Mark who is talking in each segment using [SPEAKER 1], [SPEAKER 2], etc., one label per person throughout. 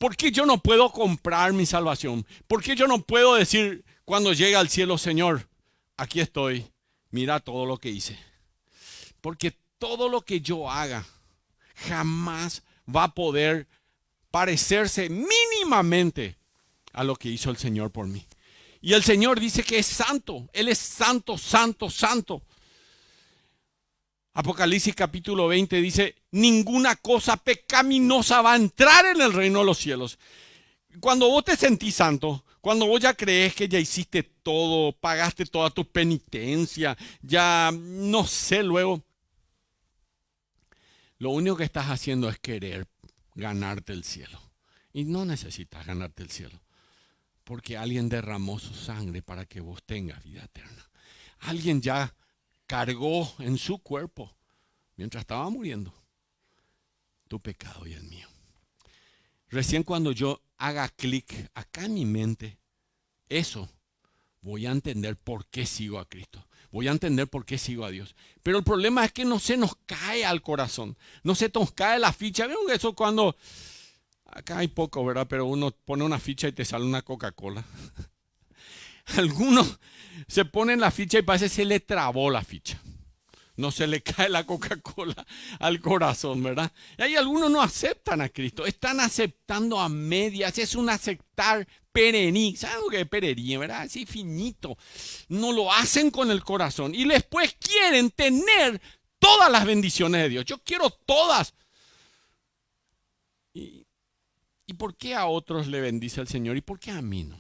[SPEAKER 1] ¿Por qué yo no puedo comprar mi salvación? ¿Por qué yo no puedo decir cuando llegue al cielo, Señor, aquí estoy, mira todo lo que hice? Porque todo lo que yo haga jamás va a poder parecerse mínimamente a lo que hizo el Señor por mí. Y el Señor dice que es santo. Él es santo, santo, santo. Apocalipsis capítulo 20 dice, ninguna cosa pecaminosa va a entrar en el reino de los cielos. Cuando vos te sentís santo, cuando vos ya crees que ya hiciste todo, pagaste toda tu penitencia, ya no sé luego, lo único que estás haciendo es querer ganarte el cielo. Y no necesitas ganarte el cielo, porque alguien derramó su sangre para que vos tengas vida eterna. Alguien ya cargó en su cuerpo, mientras estaba muriendo, tu pecado y el mío. Recién cuando yo haga clic acá en mi mente, eso, voy a entender por qué sigo a Cristo. Voy a entender por qué sigo a Dios. Pero el problema es que no se nos cae al corazón. No se nos cae la ficha. ¿Vieron eso cuando... Acá hay poco, ¿verdad? Pero uno pone una ficha y te sale una Coca-Cola. Algunos se ponen la ficha y parece que se le trabó la ficha. No se le cae la Coca-Cola al corazón, ¿verdad? Y hay algunos no aceptan a Cristo. Están aceptando a medias. Es un aceptar perení. ¿Saben lo que es perení, verdad? Así finito. No lo hacen con el corazón. Y después quieren tener todas las bendiciones de Dios. Yo quiero todas. ¿Y por qué a otros le bendice el Señor y por qué a mí no?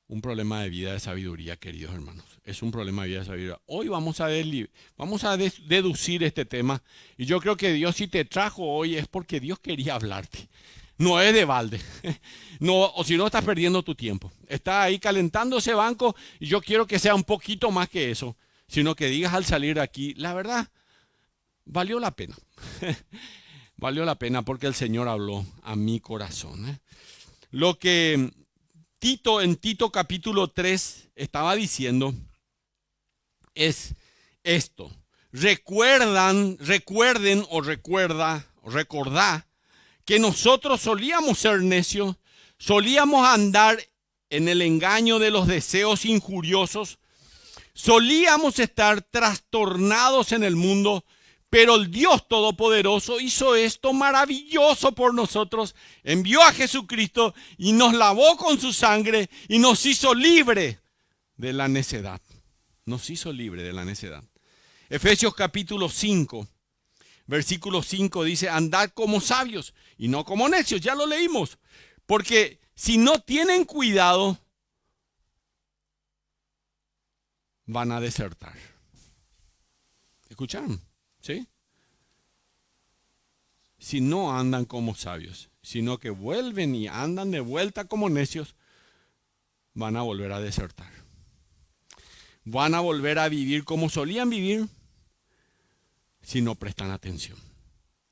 [SPEAKER 1] Un problema de vida de sabiduría, queridos hermanos. Es un problema de vida de sabiduría. Hoy vamos a deducir este tema. Y yo creo que Dios, si te trajo hoy, es porque Dios quería hablarte. No es de balde. No, o si no, estás perdiendo tu tiempo. Está ahí calentando ese banco y yo quiero que sea un poquito más que eso. Sino que digas al salir de aquí, la verdad, valió la pena. Valió la pena porque el Señor habló a mi corazón. Lo que en Tito capítulo 3 estaba diciendo es esto. Recordá que nosotros solíamos ser necios, solíamos andar en el engaño de los deseos injuriosos, solíamos estar trastornados en el mundo, pero el Dios Todopoderoso hizo esto maravilloso por nosotros. Envió a Jesucristo y nos lavó con su sangre y nos hizo libre de la necedad. Nos hizo libre de la necedad. Efesios capítulo 5, versículo 5 dice, andad como sabios y no como necios. Ya lo leímos. Porque si no tienen cuidado, van a desertar. ¿Escucharon? ¿Sí? Si no andan como sabios, sino que vuelven y andan de vuelta como necios, van a volver a desertar. Van a volver a vivir como solían vivir si no prestan atención.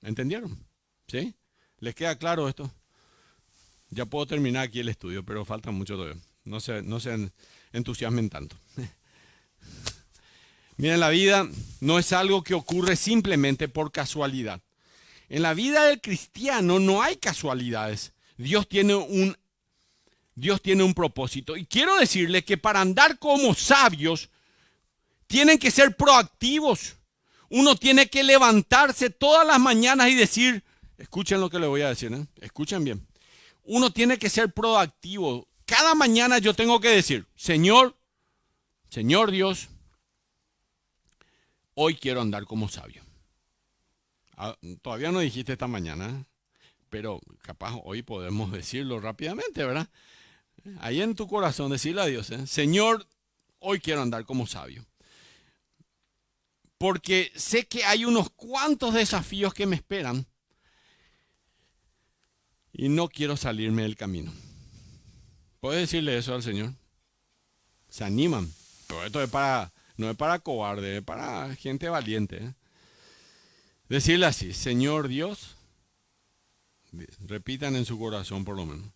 [SPEAKER 1] ¿Entendieron? ¿Sí? ¿Les queda claro esto? Ya puedo terminar aquí el estudio, pero falta mucho todavía. No se entusiasmen tanto. Miren, la vida no es algo que ocurre simplemente por casualidad. En la vida del cristiano no hay casualidades. Dios tiene un propósito. Y quiero decirles que para andar como sabios, tienen que ser proactivos. Uno tiene que levantarse todas las mañanas y decir, escuchen lo que les voy a decir, escuchen bien. Uno tiene que ser proactivo. Cada mañana yo tengo que decir, Señor Dios, hoy quiero andar como sabio. Todavía no dijiste esta mañana, pero capaz hoy podemos decirlo rápidamente, ¿verdad? Ahí en tu corazón decirle a Dios, Señor, hoy quiero andar como sabio. Porque sé que hay unos cuantos desafíos que me esperan y no quiero salirme del camino. ¿Puedes decirle eso al Señor? Se animan, pero esto no es para cobarde, es para gente valiente. Decirle así, Señor Dios, repitan en su corazón por lo menos,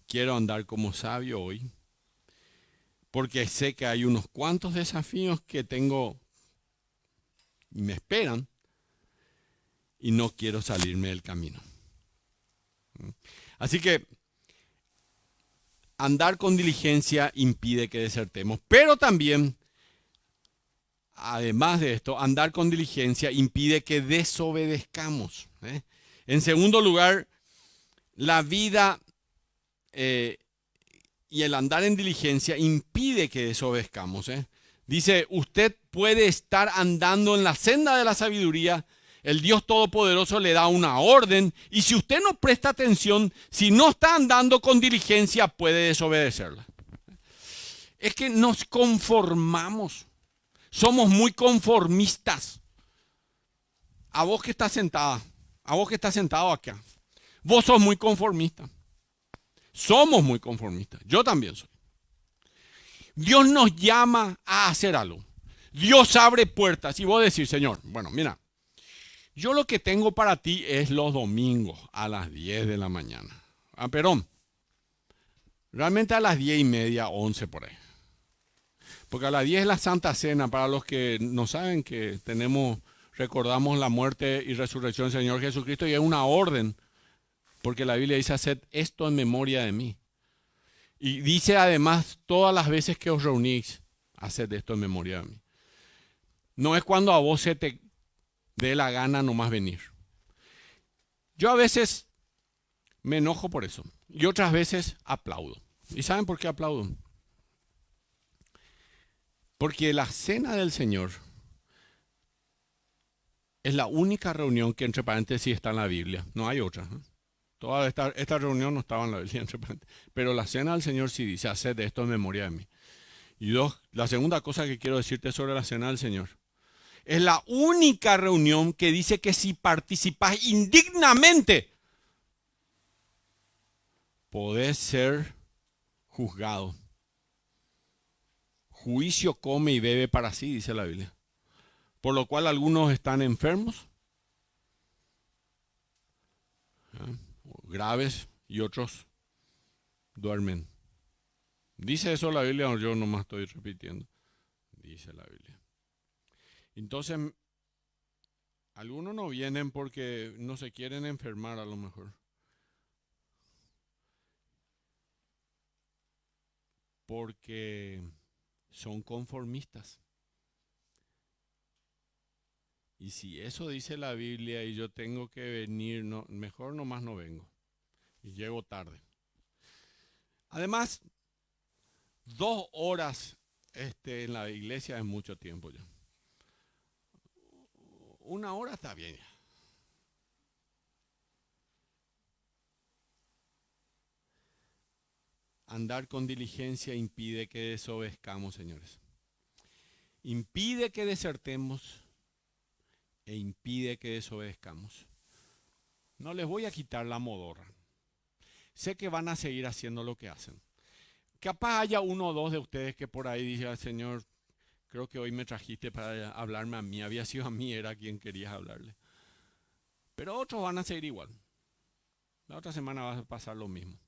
[SPEAKER 1] quiero andar como sabio hoy, porque sé que hay unos cuantos desafíos que tengo y me esperan y no quiero salirme del camino. Así que andar con diligencia impide que desertemos, pero también, además de esto, andar con diligencia impide que desobedezcamos. En segundo lugar, la vida y el andar en diligencia impide que desobedezcamos. Dice, usted puede estar andando en la senda de la sabiduría, el Dios Todopoderoso le da una orden y si usted no presta atención, si no está andando con diligencia, puede desobedecerla. Es que nos conformamos, somos muy conformistas. A vos que estás sentada, a vos que estás sentado acá, vos sos muy conformista. Somos muy conformistas, yo también soy. Dios nos llama a hacer algo. Dios abre puertas y vos decís, Señor, bueno, mira, yo lo que tengo para ti es los domingos a las 10 de la mañana. Pero realmente a las 10:30, 11 por ahí. Porque a las 10 es la Santa Cena. Para los que no saben que recordamos la muerte y resurrección del Señor Jesucristo y es una orden. Porque la Biblia dice, haced esto en memoria de mí. Y dice además, todas las veces que os reunís, haced esto en memoria de mí. No es cuando a vos se te dé la gana nomás venir. Yo a veces me enojo por eso. Y otras veces aplaudo. ¿Y saben por qué aplaudo? Porque la cena del Señor es la única reunión que entre paréntesis está en la Biblia. No hay otra. Toda esta reunión no estaba en la Biblia, entre paréntesis. Pero la cena del Señor sí dice, haced esto en memoria de mí. Y la segunda cosa que quiero decirte sobre la cena del Señor. Es la única reunión que dice que si participas indignamente, podés ser juzgado. Juicio come y bebe para sí, dice la Biblia. Por lo cual algunos están enfermos, graves, y otros duermen. ¿Dice eso la Biblia o yo nomás estoy repitiendo? Dice la Biblia. Entonces, algunos no vienen porque no se quieren enfermar a lo mejor. Porque son conformistas. Y si eso dice la Biblia y yo tengo que venir, no, mejor nomás no vengo. Y llego tarde. Además, 2 horas en la iglesia es mucho tiempo ya. 1 hora está bien ya. Andar con diligencia impide que desobedezcamos, señores. Impide que desertemos e impide que desobedezcamos. No les voy a quitar la modorra. Sé que van a seguir haciendo lo que hacen. Capaz haya uno o dos de ustedes que por ahí digan, Señor, creo que hoy me trajiste para hablarme a mí. Había sido a mí, era quien querías hablarle. Pero otros van a seguir igual. La otra semana va a pasar lo mismo.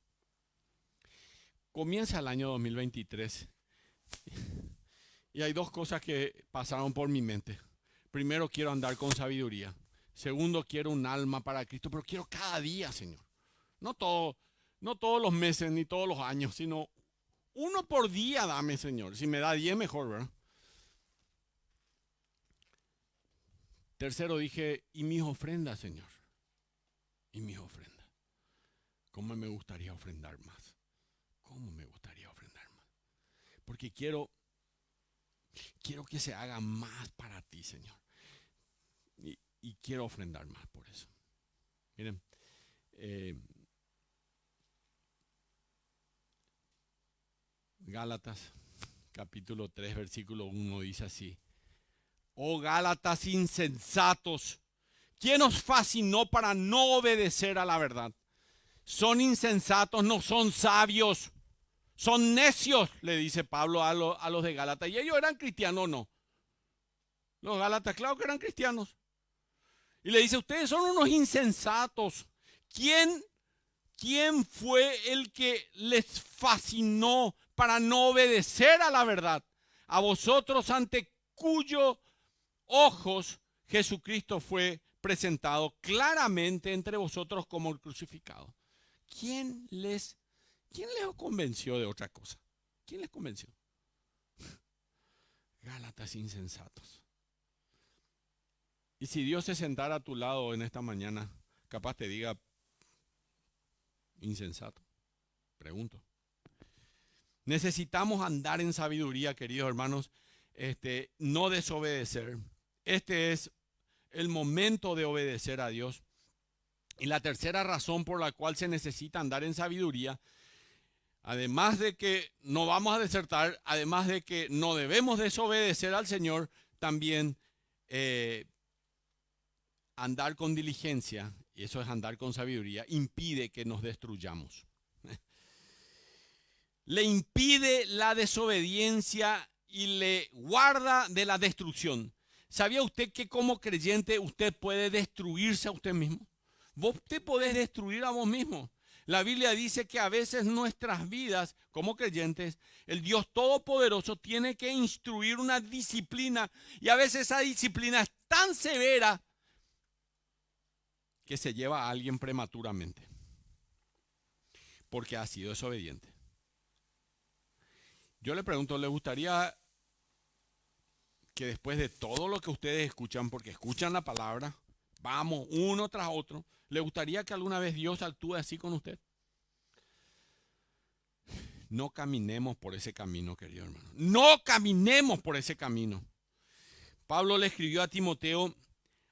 [SPEAKER 1] Comienza el año 2023 y hay 2 cosas que pasaron por mi mente. Primero, quiero andar con sabiduría. Segundo, quiero un alma para Cristo, pero quiero cada día, Señor. No todos los meses ni todos los años, sino 1 por día dame, Señor. Si me da 10, mejor, ¿verdad? Tercero, dije, y mis ofrendas, Señor. Y mis ofrendas. ¿Cómo me gustaría ofrendar más? ¿Cómo me gustaría ofrendar más? Porque quiero que se haga más para ti, Señor. Y quiero ofrendar más por eso. Miren, Gálatas, capítulo 3, versículo 1, dice así. Oh Gálatas insensatos, ¿quién os fascinó para no obedecer a la verdad? Son insensatos, no son sabios. Son necios, le dice Pablo a los de Gálatas. ¿Y ellos eran cristianos o no? Los Gálatas, claro que eran cristianos. Y le dice, ustedes son unos insensatos. ¿Quién fue el que les fascinó para no obedecer a la verdad? A vosotros ante cuyos ojos Jesucristo fue presentado claramente entre vosotros como el crucificado. ¿Quién les convenció de otra cosa? ¿Quién les convenció? Gálatas insensatos. Y si Dios se sentara a tu lado en esta mañana, capaz te diga, insensato. Pregunto. Necesitamos andar en sabiduría, queridos hermanos, no desobedecer. Este es el momento de obedecer a Dios. Y la tercera razón por la cual se necesita andar en sabiduría, además de que no vamos a desertar, además de que no debemos desobedecer al Señor, también andar con diligencia, y eso es andar con sabiduría, impide que nos destruyamos. Le impide la desobediencia y le guarda de la destrucción. ¿Sabía usted que como creyente usted puede destruirse a usted mismo? Vos te podés destruir a vos mismo. La Biblia dice que a veces nuestras vidas como creyentes, el Dios Todopoderoso tiene que instruir una disciplina y a veces esa disciplina es tan severa que se lleva a alguien prematuramente porque ha sido desobediente. Yo le pregunto, ¿le gustaría que después de todo lo que ustedes escuchan, porque escuchan la palabra, vamos uno tras otro, ¿le gustaría que alguna vez Dios actúe así con usted? No caminemos por ese camino, querido hermano. No caminemos por ese camino. Pablo le escribió a Timoteo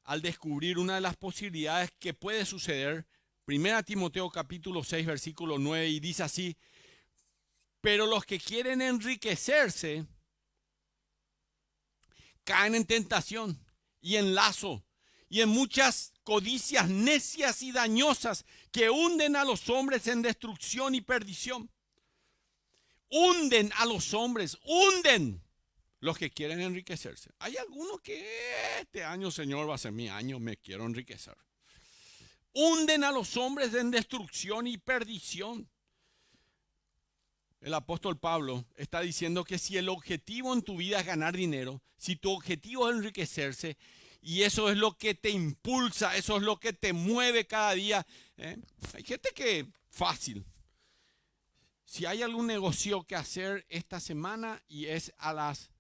[SPEAKER 1] al descubrir una de las posibilidades que puede suceder. 1 Timoteo capítulo 6, versículo 9, y dice así: pero los que quieren enriquecerse caen en tentación y en lazo y en muchas codicias necias y dañosas que hunden a los hombres en destrucción y perdición. Hunden a los hombres, hunden los que quieren enriquecerse. Hay algunos que este año, Señor, va a ser mi año, me quiero enriquecer. Hunden a los hombres en destrucción y perdición. El apóstol Pablo está diciendo que si el objetivo en tu vida es ganar dinero, si tu objetivo es enriquecerse, y eso es lo que te impulsa, eso es lo que te mueve cada día. Hay gente que fácil. Si hay algún negocio que hacer esta semana y es a las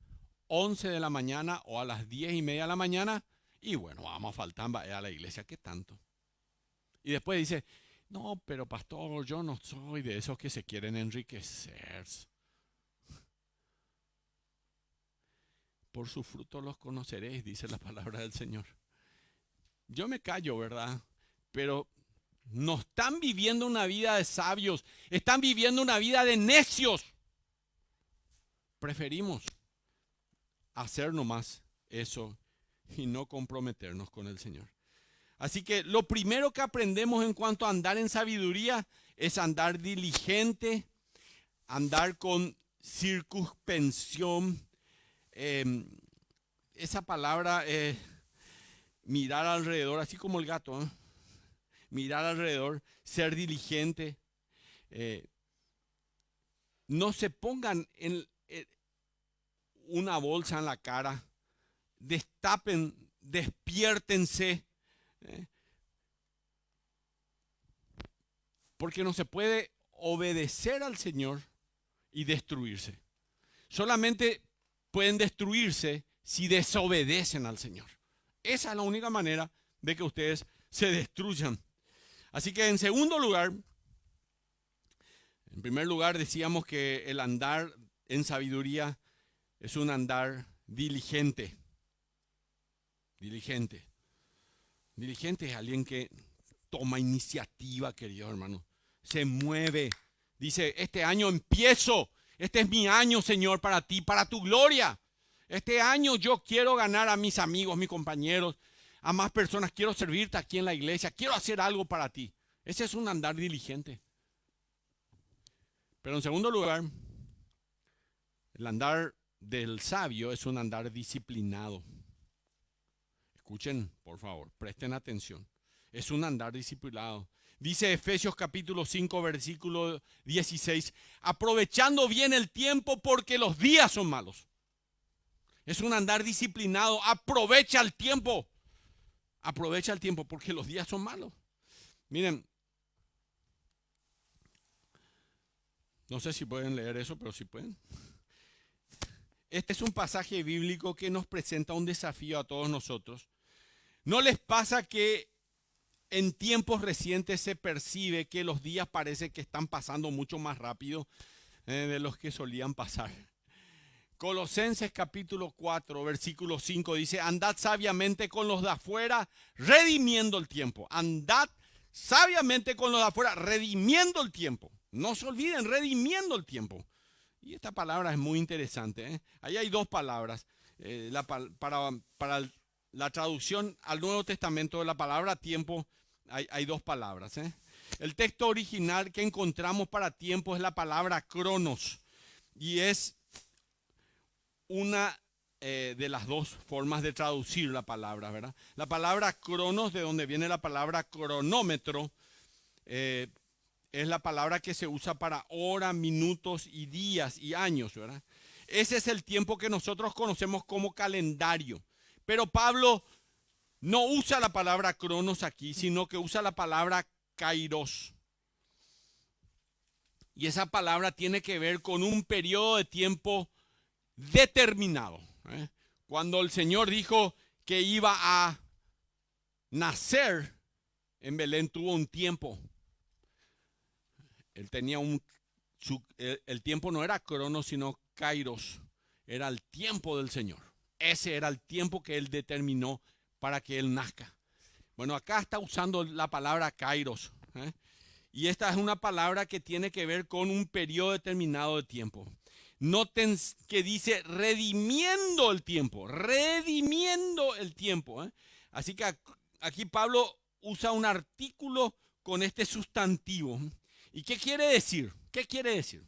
[SPEAKER 1] 11 de la mañana o a las 10:30 de la mañana, y bueno, vamos a faltar a la iglesia, ¿qué tanto? Y después dice, no, pero pastor, yo no soy de esos que se quieren enriquecer. Por su fruto los conoceréis, dice la palabra del Señor. Yo me callo, ¿verdad? Pero no están viviendo una vida de sabios, están viviendo una vida de necios. Preferimos hacer nomás eso y no comprometernos con el Señor. Así que lo primero que aprendemos en cuanto a andar en sabiduría es andar diligente, andar con circunspección. Esa palabra, mirar alrededor, así como el gato, ¿eh? Mirar alrededor, ser diligente. No se pongan una bolsa en la cara, destapen, despiértense. Porque no se puede obedecer al Señor y destruirse. Solamente pueden destruirse si desobedecen al Señor. Esa es la única manera de que ustedes se destruyan. Así que en segundo lugar, en primer lugar decíamos que el andar en sabiduría es un andar diligente. Diligente. Diligente es alguien que toma iniciativa, querido hermano. Se mueve. Dice, este año empiezo. Este es mi año, Señor, para ti, para tu gloria. Este año yo quiero ganar a mis amigos, mis compañeros, a más personas. Quiero servirte aquí en la iglesia. Quiero hacer algo para ti. Ese es un andar diligente. Pero en segundo lugar, el andar del sabio es un andar disciplinado. Escuchen, por favor, presten atención. Es un andar disciplinado. Dice Efesios capítulo 5, versículo 16, aprovechando bien el tiempo porque los días son malos. Es un andar disciplinado. Aprovecha el tiempo. Aprovecha el tiempo porque los días son malos. Miren, No sé si pueden leer eso, pero si pueden. Este es un pasaje bíblico que nos presenta un desafío a todos nosotros. ¿No les pasa que en tiempos recientes se percibe que los días parece que están pasando mucho más rápido de los que solían pasar? Colosenses capítulo 4, versículo 5 dice: andad sabiamente con los de afuera, redimiendo el tiempo. Andad sabiamente con los de afuera, redimiendo el tiempo. No se olviden, redimiendo el tiempo. Y esta palabra es muy interesante, ¿eh? Ahí hay dos palabras. Para la traducción al Nuevo Testamento de la palabra tiempo hay dos palabras, ¿eh? El texto original que encontramos para tiempo es la palabra cronos. Y es una de las dos formas de traducir la palabra, ¿verdad? La palabra cronos, de donde viene la palabra cronómetro, es la palabra que se usa para horas, minutos y días y años, ¿verdad? Ese es el tiempo que nosotros conocemos como calendario. Pero Pablo no usa la palabra cronos aquí, sino que usa la palabra kairos. Y esa palabra tiene que ver con un periodo de tiempo determinado. Cuando el Señor dijo que iba a nacer en Belén, tuvo un tiempo. Él tenía el tiempo no era cronos, sino kairos. Era el tiempo del Señor. Ese era el tiempo que Él determinó para que Él nazca. Bueno, acá está usando la palabra kairos. Y esta es una palabra que tiene que ver con un periodo determinado de tiempo. Noten que dice redimiendo el tiempo, redimiendo el tiempo. Así que aquí Pablo usa un artículo con este sustantivo. ¿Y qué quiere decir? ¿Qué quiere decir?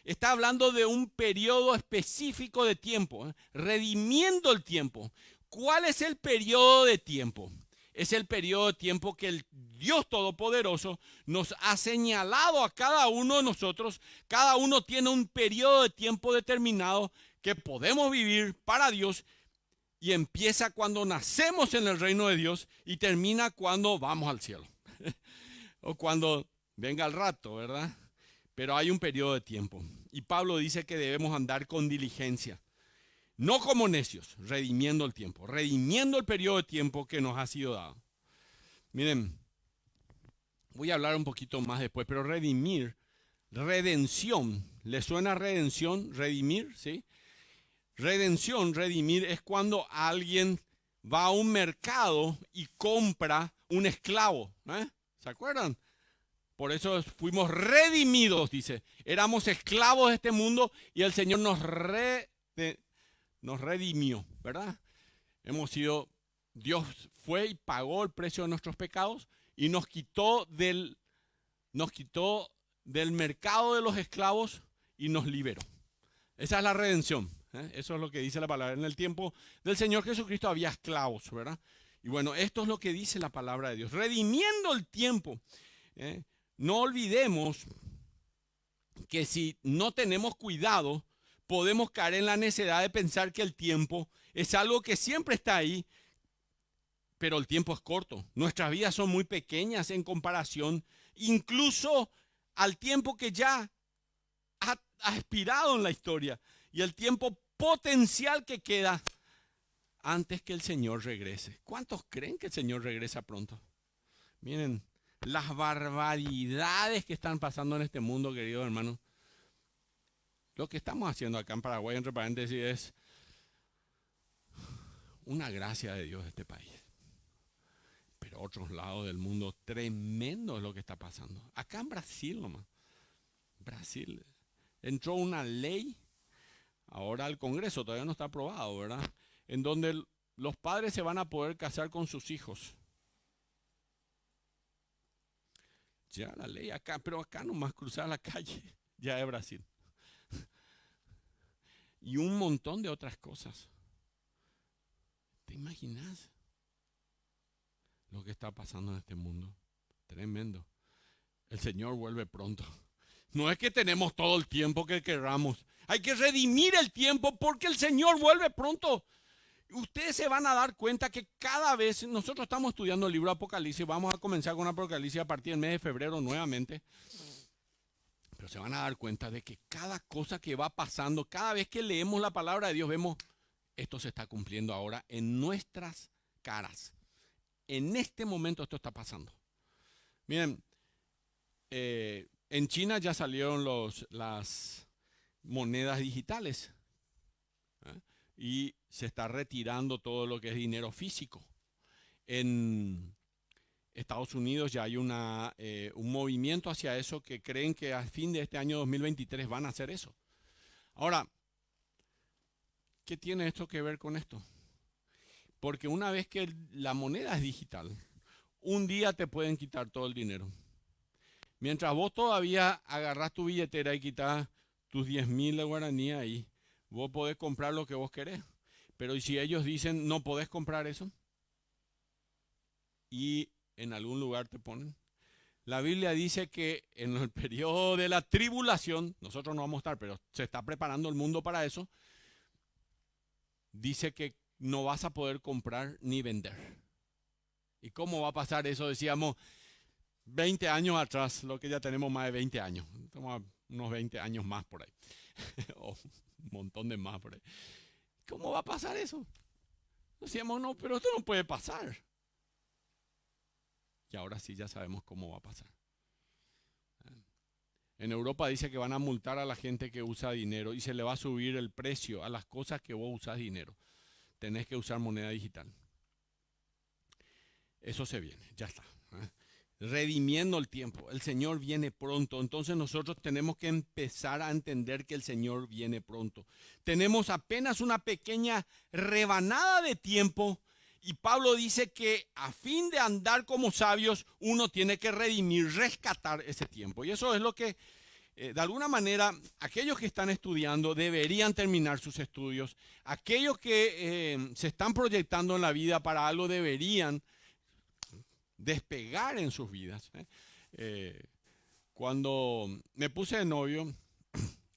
[SPEAKER 1] Está hablando de un periodo específico de tiempo, redimiendo el tiempo. ¿Cuál es el periodo de tiempo? Es el periodo de tiempo que el Dios Todopoderoso nos ha señalado a cada uno de nosotros. Cada uno tiene un periodo de tiempo determinado que podemos vivir para Dios, y empieza cuando nacemos en el reino de Dios y termina cuando vamos al cielo o cuando venga el rato, ¿verdad? Pero hay un periodo de tiempo, y Pablo dice que debemos andar con diligencia, no como necios, redimiendo el tiempo, redimiendo el periodo de tiempo que nos ha sido dado. Miren, voy a hablar un poquito más después, pero redimir, redención, ¿le suena redención, redimir? ¿Sí? Redención, redimir, es cuando alguien va a un mercado y compra un esclavo. ¿Se acuerdan? Por eso fuimos redimidos, dice. Éramos esclavos de este mundo y el Señor nos redimió, ¿verdad? Dios fue y pagó el precio de nuestros pecados y nos quitó del mercado de los esclavos y nos liberó. Esa es la redención. Eso es lo que dice la palabra. En el tiempo del Señor Jesucristo había esclavos, ¿verdad? Y bueno, esto es lo que dice la palabra de Dios. Redimiendo el tiempo. No olvidemos que si no tenemos cuidado, podemos caer en la necedad de pensar que el tiempo es algo que siempre está ahí, pero el tiempo es corto. Nuestras vidas son muy pequeñas en comparación, incluso al tiempo que ya ha expirado en la historia y el tiempo potencial que queda antes que el Señor regrese. ¿Cuántos creen que el Señor regresa pronto? Miren, las barbaridades que están pasando en este mundo, queridos hermanos. Lo que estamos haciendo acá en Paraguay, entre paréntesis, es una gracia de Dios de este país. Pero otros lados del mundo, tremendo es lo que está pasando. Acá en Brasil nomás. Brasil. Entró una ley, ahora al Congreso, todavía no está aprobado, ¿verdad? En donde los padres se van a poder casar con sus hijos. Ya la ley acá, pero acá nomás cruzar la calle, ya es Brasil. Y un montón de otras cosas. ¿Te imaginas lo que está pasando en este mundo? Tremendo. El Señor vuelve pronto. No es que tenemos todo el tiempo que queramos. Hay que redimir el tiempo porque el Señor vuelve pronto. Ustedes se van a dar cuenta que cada vez, nosotros estamos estudiando el libro Apocalipsis, vamos a comenzar con Apocalipsis a partir del mes de febrero nuevamente. Pero se van a dar cuenta de que cada cosa que va pasando, cada vez que leemos la palabra de Dios, vemos, esto se está cumpliendo ahora en nuestras caras. En este momento esto está pasando. Miren, en China ya salieron las monedas digitales, ¿eh? Y se está retirando todo lo que es dinero físico. En Estados Unidos ya hay un movimiento hacia eso, que creen que a fin de este año 2023 van a hacer eso. Ahora, ¿qué tiene esto que ver con esto? Porque una vez que la moneda es digital, un día te pueden quitar todo el dinero. Mientras vos todavía agarrás tu billetera y quitas tus 10.000 de guaraní ahí, vos podés comprar lo que vos querés. Pero ¿y si ellos dicen no podés comprar eso? Y en algún lugar te ponen. La Biblia dice que en el periodo de la tribulación, nosotros no vamos a estar, pero se está preparando el mundo para eso, dice que no vas a poder comprar ni vender. ¿Y cómo va a pasar eso? Decíamos 20 años atrás, lo que ya tenemos más de 20 años, tenemos unos 20 años más por ahí, o un montón de más por ahí. ¿Cómo va a pasar eso? Decíamos, no, pero esto no puede pasar. Y ahora sí ya sabemos cómo va a pasar. En Europa dice que van a multar a la gente que usa dinero y se le va a subir el precio a las cosas que vos usas dinero. Tenés que usar moneda digital. Eso se viene, ya está. Redimiendo el tiempo. El Señor viene pronto. Entonces nosotros tenemos que empezar a entender que el Señor viene pronto. Tenemos apenas una pequeña rebanada de tiempo. Y Pablo dice que a fin de andar como sabios, uno tiene que redimir, rescatar ese tiempo. Y eso es lo que, de alguna manera, aquellos que están estudiando deberían terminar sus estudios. Aquellos que se están proyectando en la vida para algo deberían despegar en sus vidas. Cuando me puse de novio,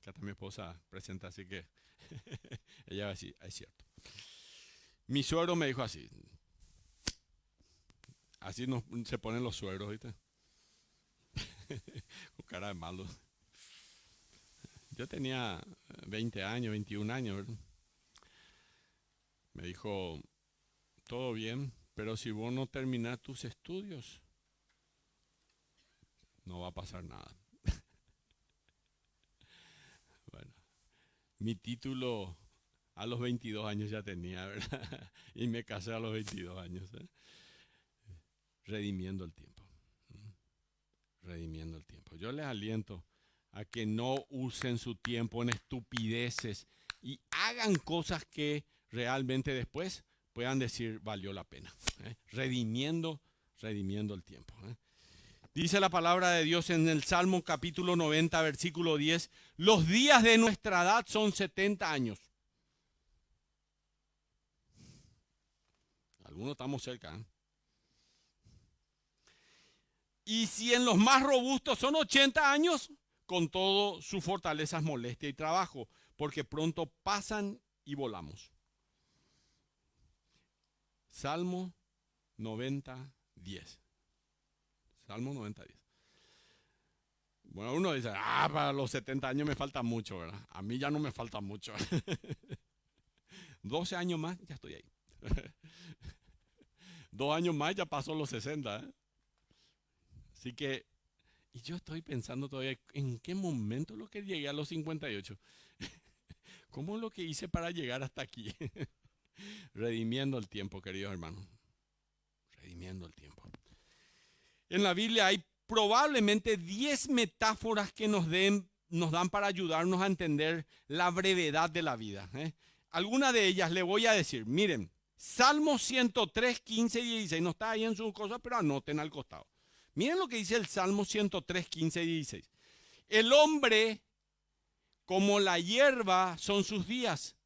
[SPEAKER 1] que hasta mi esposa presenta, así que ella va a decir, es cierto. Mi suegro me dijo así se ponen los suegros, ¿viste? Con cara de malo. Yo tenía 20 años, 21 años, ¿verdad? Me dijo, todo bien, pero si vos no terminás tus estudios, no va a pasar nada. Bueno, mi título a los 22 años ya tenía, ¿verdad? Y me casé a los 22 años, ¿eh? Redimiendo el tiempo. Redimiendo el tiempo. Yo les aliento a que no usen su tiempo en estupideces y hagan cosas que realmente después puedan decir valió la pena. Redimiendo el tiempo. Dice la palabra de Dios en el Salmo capítulo 90, versículo 10, los días de nuestra edad son 70 años. Algunos estamos cerca, ¿eh? Y si en los más robustos son 80 años, con todo sus fortalezas, molestia y trabajo, porque pronto pasan y volamos. Salmo 90, 10. Salmo 90, 10. Bueno, uno dice, para los 70 años me falta mucho, ¿verdad? A mí ya no me falta mucho. 12 años más, ya estoy ahí. 2 años más, ya pasó los 60, ¿eh? Así que, y yo estoy pensando todavía, ¿en qué momento lo que llegué a los 58? ¿Cómo es lo que hice para llegar hasta aquí? Redimiendo el tiempo, queridos hermanos. Redimiendo el tiempo. En la Biblia hay probablemente 10 metáforas que nos dan para ayudarnos a entender la brevedad de la vida. Algunas de ellas le voy a decir. Miren, Salmo 103, 15 y 16. No está ahí en sus cosas, pero anoten al costado. Miren lo que dice el Salmo 103, 15 y 16. El hombre, como la hierba, son sus días.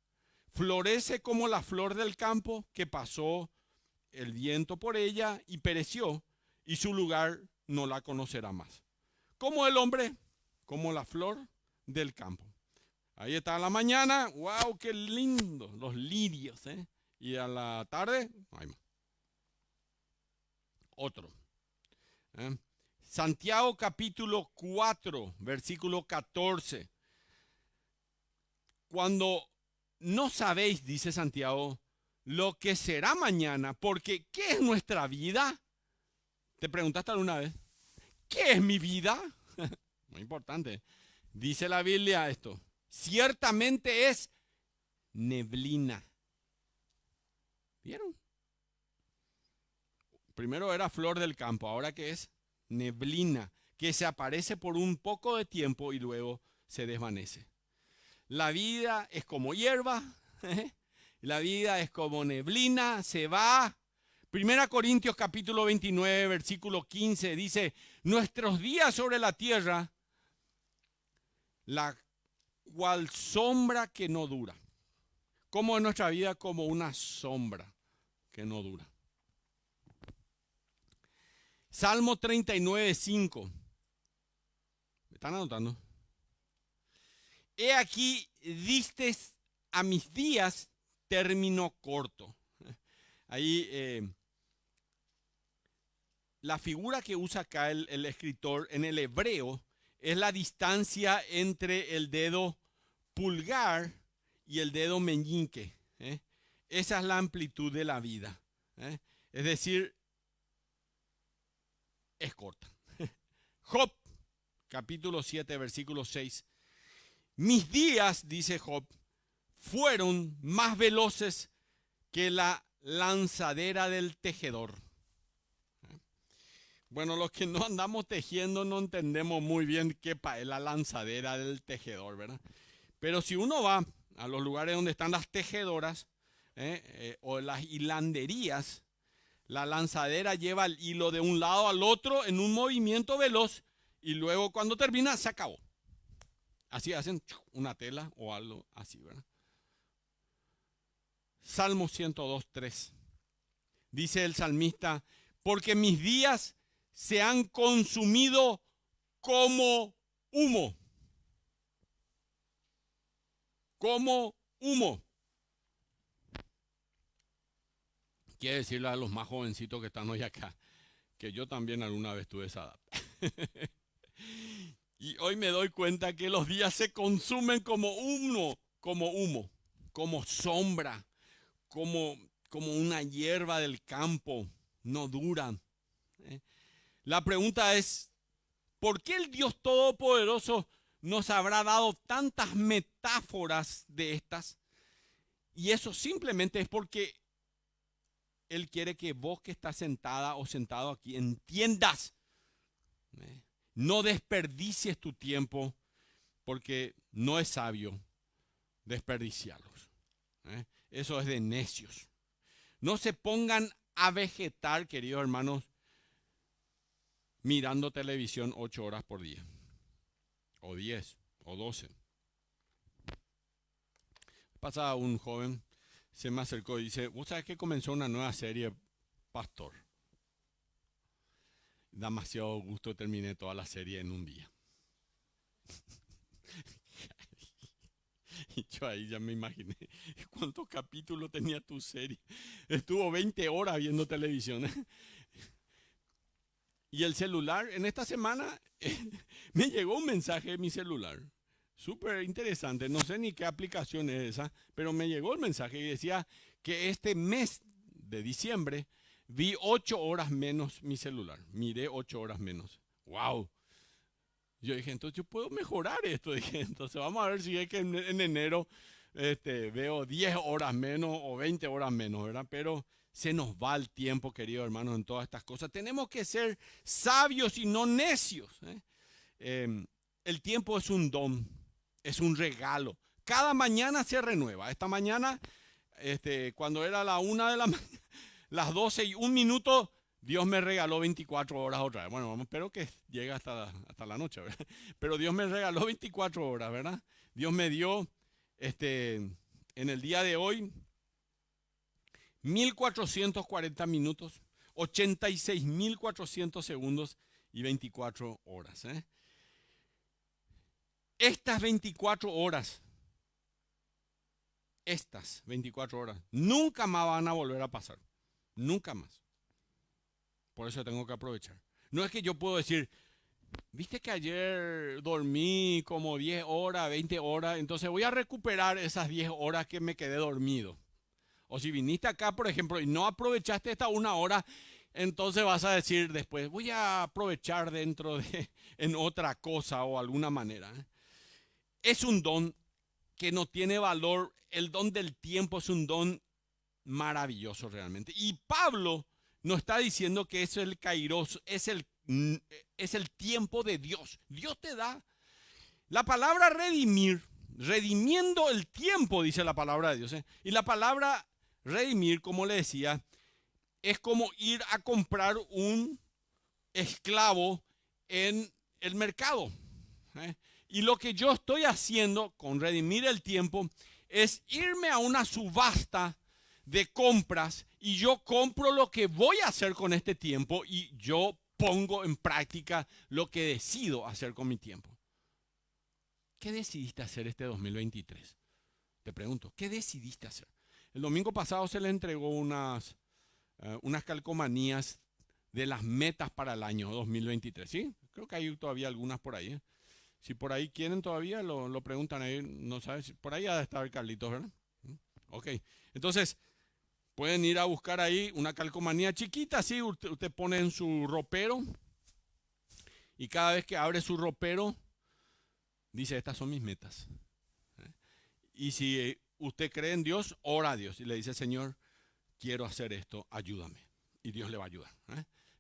[SPEAKER 1] Florece como la flor del campo, que pasó el viento por ella y pereció, y su lugar no la conocerá más. Como el hombre, como la flor del campo. Ahí está a la mañana, wow, qué lindo, los lirios, ¿eh? Y a la tarde, no hay más. Otro. Santiago capítulo 4, versículo 14. Cuando no sabéis, dice Santiago, lo que será mañana, porque ¿qué es nuestra vida? ¿Te preguntaste alguna vez? ¿Qué es mi vida? Muy importante. Dice la Biblia esto. Ciertamente es neblina. ¿Vieron? Primero era flor del campo, ahora que es neblina, que se aparece por un poco de tiempo y luego se desvanece. La vida es como hierba, la vida es como neblina, se va. Primera Corintios capítulo 29, versículo 15 dice, nuestros días sobre la tierra, la cual sombra que no dura. Como en nuestra vida, como una sombra que no dura. Salmo 39, 5. ¿Me están anotando? He aquí, diste a mis días término corto. Ahí la figura que usa acá el escritor en el hebreo es la distancia entre el dedo pulgar y el dedo meñique. Esa es la amplitud de la vida. Es decir, es corta. Job, capítulo 7, versículo 6. Mis días, dice Job, fueron más veloces que la lanzadera del tejedor. Bueno, los que no andamos tejiendo no entendemos muy bien qué es la lanzadera del tejedor, ¿verdad? Pero si uno va a los lugares donde están las tejedoras o las hilanderías, la lanzadera lleva el hilo de un lado al otro en un movimiento veloz y luego cuando termina se acabó. Así hacen una tela o algo así, ¿verdad? Salmo 102, 3. Dice el salmista, porque mis días se han consumido como humo. Como humo. Quiere decirle a los más jovencitos que están hoy acá, que yo también alguna vez tuve esa edad. Y hoy me doy cuenta que los días se consumen como humo, como sombra, como una hierba del campo, no duran. La pregunta es, ¿por qué el Dios Todopoderoso nos habrá dado tantas metáforas de estas? Y eso simplemente es porque Él quiere que vos que estás sentada o sentado aquí entiendas. No desperdicies tu tiempo porque no es sabio desperdiciarlos. Eso es de necios. No se pongan a vegetar, queridos hermanos, mirando televisión 8 horas por día. O 10, o 12. Pasa un joven, se me acercó y dice, ¿vos sabés que comenzó una nueva serie, Pastor? Demasiado gusto, terminé toda la serie en un día. Y yo ahí ya me imaginé cuántos capítulos tenía tu serie. Estuvo 20 horas viendo televisión. Y el celular, en esta semana me llegó un mensaje de mi celular. Súper interesante, no sé ni qué aplicación es esa, pero me llegó el mensaje y decía que este mes de diciembre vi 8 horas menos mi celular. Miré 8 horas menos. ¡Wow! Yo dije, entonces yo puedo mejorar esto. Dije, entonces vamos a ver si es que en enero veo 10 horas menos o 20 horas menos, ¿verdad? Pero se nos va el tiempo, queridos hermanos, en todas estas cosas. Tenemos que ser sabios y no necios. El tiempo es un don, es un regalo. Cada mañana se renueva. Esta mañana, cuando era la 1 de la mañana, las 12 y 1 minuto, Dios me regaló 24 horas otra vez. Bueno, espero que llegue hasta la noche, ¿verdad? Pero Dios me regaló 24 horas, ¿verdad? Dios me dio, en el día de hoy, 1440 minutos, 86.400 segundos y 24 horas. Estas 24 horas, nunca más van a volver a pasar. Nunca más. Por eso tengo que aprovechar. No es que yo puedo decir, viste que ayer dormí como 10 horas, 20 horas, entonces voy a recuperar esas 10 horas que me quedé dormido. O si viniste acá, por ejemplo, y no aprovechaste esta 1 hora, entonces vas a decir después, voy a aprovechar en otra cosa o alguna manera. Es un don que no tiene valor. El don del tiempo es un don maravilloso realmente. Y Pablo nos está diciendo que es el kairos, es el tiempo de Dios. Dios te da la palabra redimir, redimiendo el tiempo, dice la palabra de Dios. Y la palabra redimir, como le decía, es como ir a comprar un esclavo en el mercado. Y lo que yo estoy haciendo con redimir el tiempo es irme a una subasta de compras y yo compro lo que voy a hacer con este tiempo y yo pongo en práctica lo que decido hacer con mi tiempo. ¿Qué decidiste hacer este 2023? Te pregunto, ¿qué decidiste hacer? El domingo pasado se le entregó unas calcomanías de las metas para el año 2023, ¿sí? Creo que hay todavía algunas por ahí. Si por ahí quieren todavía, lo preguntan ahí, no sabes, por ahí ha de estar Carlitos, ¿verdad? Ok, entonces pueden ir a buscar ahí una calcomanía chiquita, así usted pone en su ropero y cada vez que abre su ropero, dice, estas son mis metas. Y si usted cree en Dios, ora a Dios y le dice, Señor, quiero hacer esto, ayúdame. Y Dios le va a ayudar.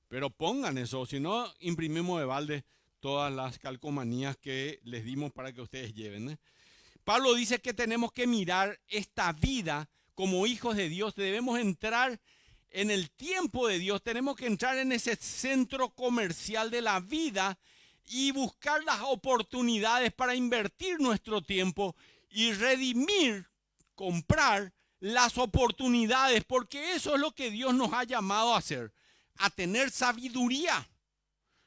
[SPEAKER 1] Pero pongan eso, si no, imprimimos de balde todas las calcomanías que les dimos para que ustedes lleven. Pablo dice que tenemos que mirar esta vida como hijos de Dios. Debemos entrar en el tiempo de Dios. Tenemos que entrar en ese centro comercial de la vida y buscar las oportunidades para invertir nuestro tiempo y redimir, comprar las oportunidades, porque eso es lo que Dios nos ha llamado a hacer, a tener sabiduría.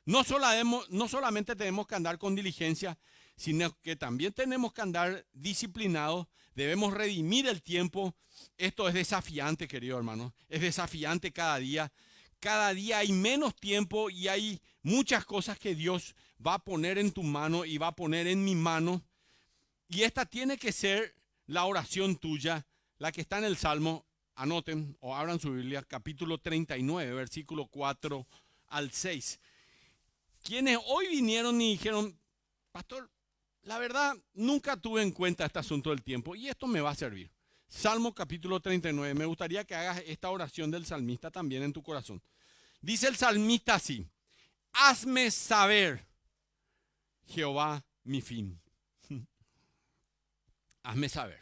[SPEAKER 1] No solamente tenemos que andar con diligencia, sino que también tenemos que andar disciplinados, debemos redimir el tiempo. Esto es desafiante, querido hermano, es desafiante cada día. Cada día hay menos tiempo y hay muchas cosas que Dios va a poner en tu mano y va a poner en mi mano. Y esta tiene que ser la oración tuya, la que está en el Salmo. Anoten o abran su Biblia, capítulo 39, versículo 4 al 6. Quienes hoy vinieron y dijeron, pastor, la verdad nunca tuve en cuenta este asunto del tiempo y esto me va a servir. Salmo capítulo 39, me gustaría que hagas esta oración del salmista también en tu corazón. Dice el salmista así, hazme saber, Jehová, mi fin. Hazme saber,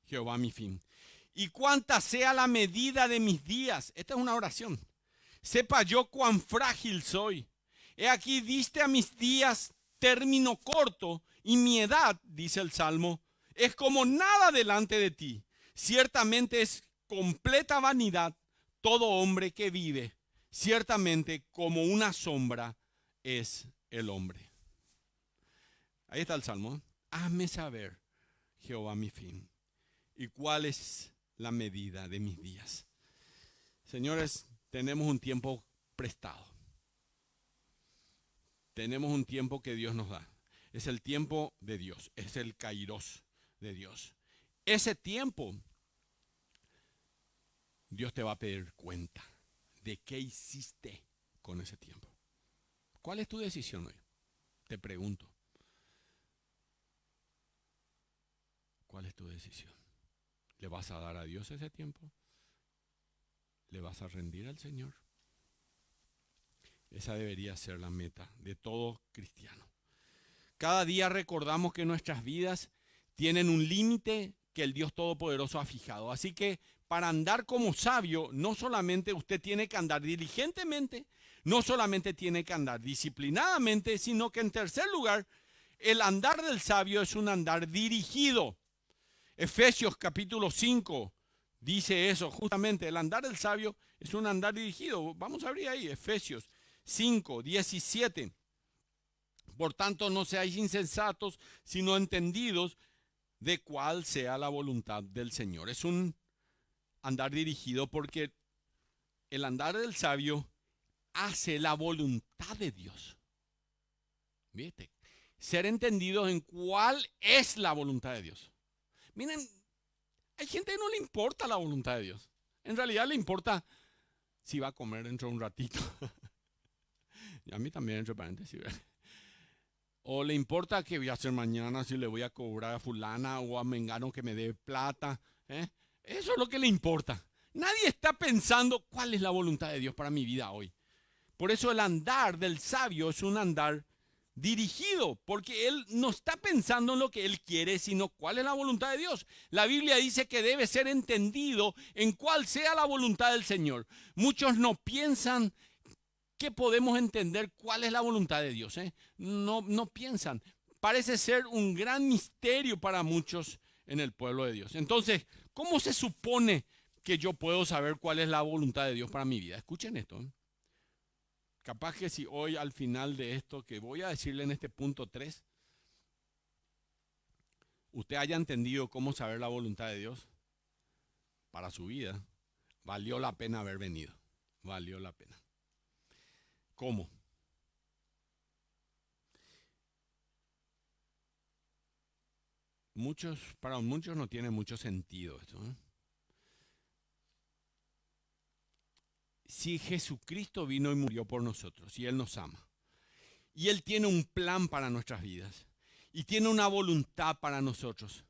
[SPEAKER 1] Jehová, mi fin. Y cuánta sea la medida de mis días. Esta es una oración. Sepa yo cuán frágil soy. He aquí diste a mis días término corto y mi edad, dice el Salmo, es como nada delante de ti. Ciertamente es completa vanidad todo hombre que vive. Ciertamente como una sombra es el hombre. Ahí está el Salmo. Hazme saber, Jehová, mi fin, y cuál es la medida de mis días. Señores, tenemos un tiempo prestado. Tenemos un tiempo que Dios nos da. Es el tiempo de Dios, es el kairos de Dios. Ese tiempo, Dios te va a pedir cuenta de qué hiciste con ese tiempo. ¿Cuál es tu decisión hoy? Te pregunto. ¿Cuál es tu decisión? ¿Le vas a dar a Dios ese tiempo? ¿Le vas a rendir al Señor? Esa debería ser la meta de todo cristiano. Cada día recordamos que nuestras vidas tienen un límite que el Dios Todopoderoso ha fijado. Así que para andar como sabio, no solamente usted tiene que andar diligentemente, no solamente tiene que andar disciplinadamente, sino que en tercer lugar, el andar del sabio es un andar dirigido. Efesios capítulo 5 dice eso, justamente, el andar del sabio es un andar dirigido. Vamos a abrir ahí, Efesios 5, 17. Por tanto, no seáis insensatos, sino entendidos de cuál sea la voluntad del Señor. Es un andar dirigido porque el andar del sabio hace la voluntad de Dios. ¿Viste? Ser entendidos en cuál es la voluntad de Dios. Miren, hay gente que no le importa la voluntad de Dios. En realidad le importa si va a comer dentro de un ratito. Y a mí también, entre paréntesis. O le importa qué voy a hacer mañana, si le voy a cobrar a fulana o a mengano que me dé plata. Eso es lo que le importa. Nadie está pensando cuál es la voluntad de Dios para mi vida hoy. Por eso el andar del sabio es un andar dirigido, porque él no está pensando en lo que él quiere, sino cuál es la voluntad de Dios. La Biblia dice que debe ser entendido en cuál sea la voluntad del Señor. Muchos no piensan que podemos entender cuál es la voluntad de Dios. No piensan. Parece ser un gran misterio para muchos en el pueblo de Dios. Entonces, ¿cómo se supone que yo puedo saber cuál es la voluntad de Dios para mi vida? Escuchen esto. Capaz que si hoy al final de esto que voy a decirle en este punto 3, usted haya entendido cómo saber la voluntad de Dios para su vida, valió la pena haber venido. Valió la pena. ¿Cómo? Para muchos no tiene mucho sentido esto. Si Jesucristo vino y murió por nosotros y Él nos ama, y Él tiene un plan para nuestras vidas, y tiene una voluntad para nosotros,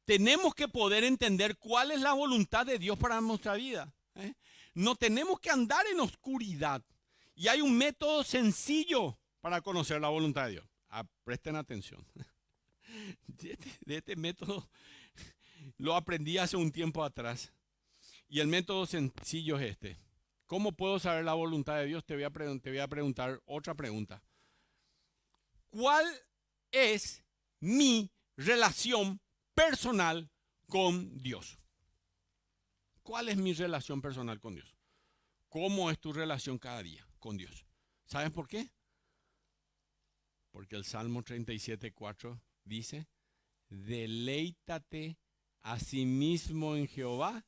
[SPEAKER 1] tenemos que poder entender cuál es la voluntad de Dios para nuestra vida. No tenemos que andar en oscuridad. Y hay un método sencillo para conocer la voluntad de Dios. Presten atención. De este método lo aprendí hace un tiempo atrás. Y el método sencillo es este. ¿Cómo puedo saber la voluntad de Dios? Te voy a preguntar otra pregunta. ¿Cuál es mi relación personal con Dios? ¿Cuál es mi relación personal con Dios? ¿Cómo es tu relación cada día con Dios? ¿Sabes por qué? Porque el Salmo 37:4 dice, deleítate a sí mismo en Jehová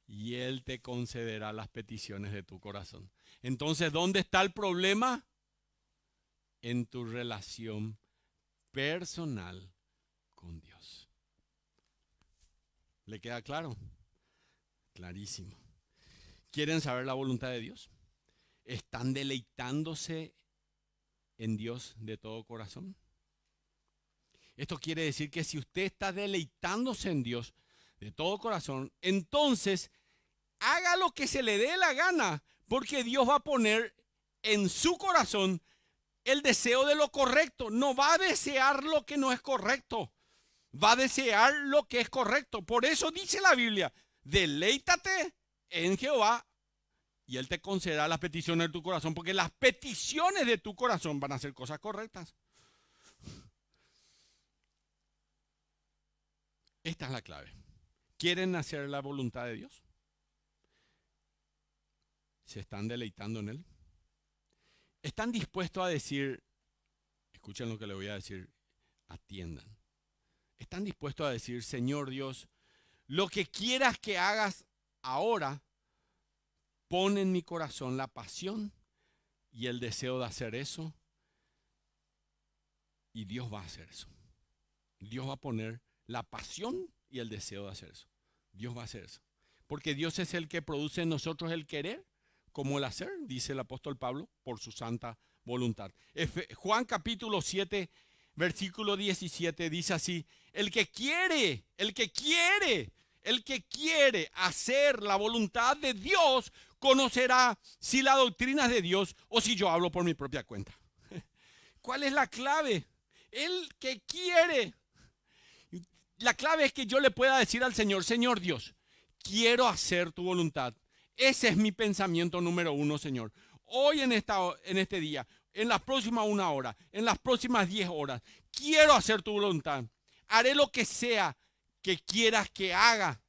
[SPEAKER 1] y Él te concederá las peticiones de tu corazón. Entonces, ¿dónde está el problema? En tu relación personal con Dios. ¿Le queda claro? Clarísimo. ¿Quieren saber la voluntad de Dios? ¿Están deleitándose en Dios de todo corazón? Esto quiere decir que si usted está deleitándose en Dios de todo corazón, entonces haga lo que se le dé la gana, porque Dios va a poner en su corazón el deseo de lo correcto. No va a desear lo que no es correcto, va a desear lo que es correcto. Por eso dice la Biblia, deleítate en Jehová y Él te concederá las peticiones de tu corazón, porque las peticiones de tu corazón van a ser cosas correctas. Esta es la clave. ¿Quieren hacer la voluntad de Dios? ¿Se están deleitando en Él? ¿Están dispuestos a decir, escuchen lo que le voy a decir, atiendan? ¿Están dispuestos a decir, Señor Dios, lo que quieras que hagas ahora, pon en mi corazón la pasión y el deseo de hacer eso? Y Dios va a hacer eso. Dios va a poner la pasión y el deseo de hacer eso. Dios va a hacer eso. Porque Dios es el que produce en nosotros el querer como el hacer, dice el apóstol Pablo, por su santa voluntad. Juan capítulo 7, versículo 17 dice así, el que quiere hacer la voluntad de Dios, conocerá si la doctrina es de Dios o si yo hablo por mi propia cuenta. ¿Cuál es la clave? El que quiere. La clave es que yo le pueda decir al Señor, Señor Dios, quiero hacer tu voluntad. Ese es mi pensamiento número uno, Señor. Hoy en este día, en las próximas 1 hora, en las próximas 10 horas, quiero hacer tu voluntad. Haré lo que sea que quieras que haga.